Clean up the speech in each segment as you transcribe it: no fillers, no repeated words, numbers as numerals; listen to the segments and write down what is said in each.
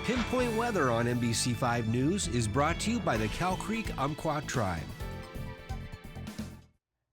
Pinpoint Weather on NBC5 News is brought to you by the Cow Creek Umpqua Tribe.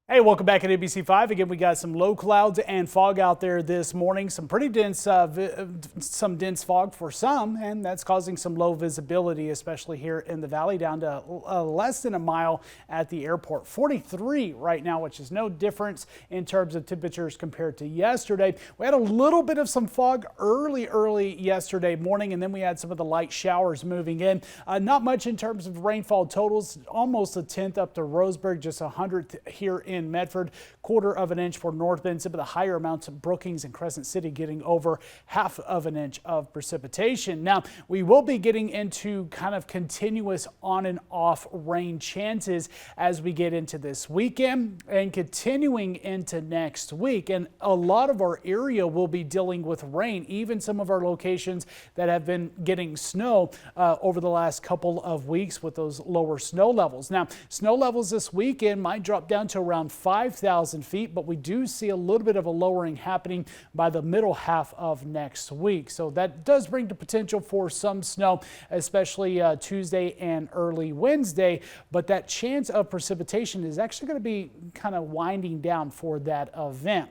Hey, welcome back at NBC5. Again, we got some low clouds and fog out there this morning. Some pretty dense, dense fog for some, and that's causing some low visibility, especially here in the valley, down to less than a mile at the airport. 43 right now, which is no difference in terms of temperatures compared to yesterday. We had a little bit of some fog early yesterday morning, and then we had some of the light showers moving in. Not much in terms of rainfall totals, almost a tenth up to Roseburg, just 100th here in Medford, quarter of an inch for North Bend. Some of the higher amounts of Brookings and Crescent City getting over half of an inch of precipitation. Now, we will be getting into kind of continuous on and off rain chances as we get into this weekend and continuing into next week. And a lot of our area will be dealing with rain, even some of our locations that have been getting snow over the last couple of weeks with those lower snow levels. Now, snow levels this weekend might drop down to around 5,000 feet, but we do see a little bit of a lowering happening by the middle half of next week. So that does bring the potential for some snow, especially Tuesday and early Wednesday. But that chance of precipitation is actually going to be kind of winding down for that event.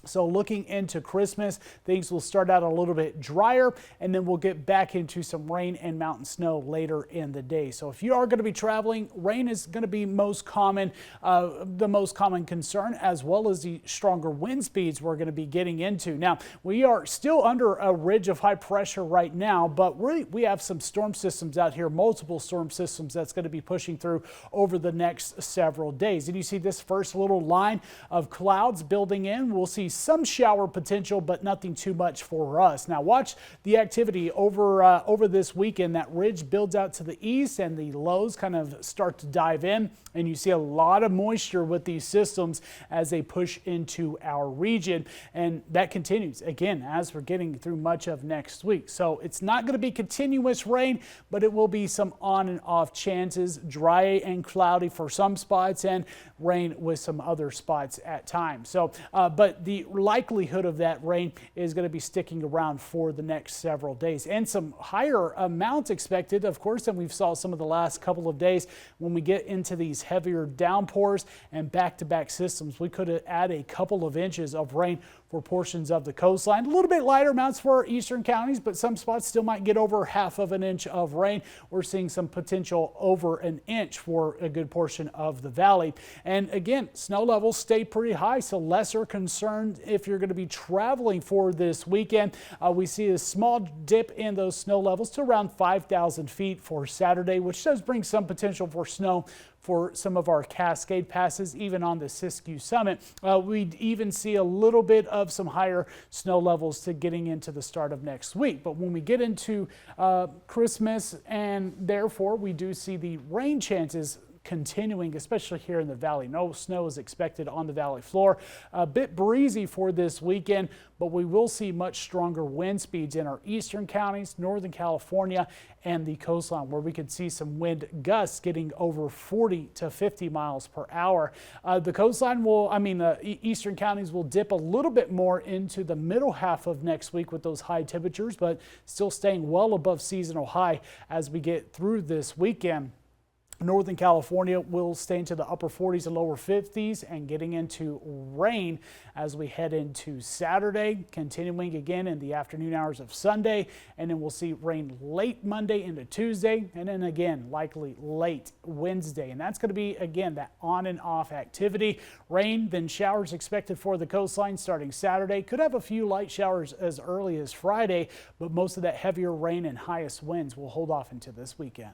So looking into Christmas, things will start out a little bit drier, and then we'll get back into some rain and mountain snow later in the day. So if you are going to be traveling, rain is going to be most common, the most common concern, as well as the stronger wind speeds we're going to be getting into. Now, we are still under a ridge of high pressure right now, but we have some storm systems out here, multiple storm systems that's going to be pushing through over the next several days. And you see this first little line of clouds building in. We'll see some shower potential, but nothing too much for us. Now watch the activity over this weekend. That ridge builds out to the east and the lows kind of start to dive in, and you see a lot of moisture with these systems as they push into our region, and that continues again as we're getting through much of next week. So it's not going to be continuous rain, but it will be some on and off chances, dry and cloudy for some spots and rain with some other spots at times. So but the likelihood of that rain is going to be sticking around for the next several days, and some higher amounts expected, of course, than we've saw some of the last couple of days. When we get into these heavier downpours and back-to-back systems, we could add a couple of inches of rain for portions of the coastline. A little bit lighter amounts for our eastern counties, but some spots still might get over half of an inch of rain. We're seeing some potential over an inch for a good portion of the valley. And again, snow levels stay pretty high, so lesser concerned if you're going to be traveling for this weekend. We see a small dip in those snow levels to around 5,000 feet for Saturday, which does bring some potential for snow for some of our Cascade passes, even on the Siskiyou Summit. We'd even see a little bit of some higher snow levels to getting into the start of next week. But when we get into Christmas, and therefore we do see the rain chances continuing, especially here in the valley. No snow is expected on the valley floor. A bit breezy for this weekend, but we will see much stronger wind speeds in our eastern counties, Northern California, and the coastline, where we could see some wind gusts getting over 40 to 50 miles per hour. The coastline the eastern counties will dip a little bit more into the middle half of next week with those high temperatures, but still staying well above seasonal high as we get through this weekend. Northern California will stay into the upper 40s and lower 50s and getting into rain as we head into Saturday, continuing again in the afternoon hours of Sunday, and then we'll see rain late Monday into Tuesday, and then again likely late Wednesday. And that's going to be again that on and off activity. Rain, then showers expected for the coastline starting Saturday. Could have a few light showers as early as Friday, but most of that heavier rain and highest winds will hold off into this weekend.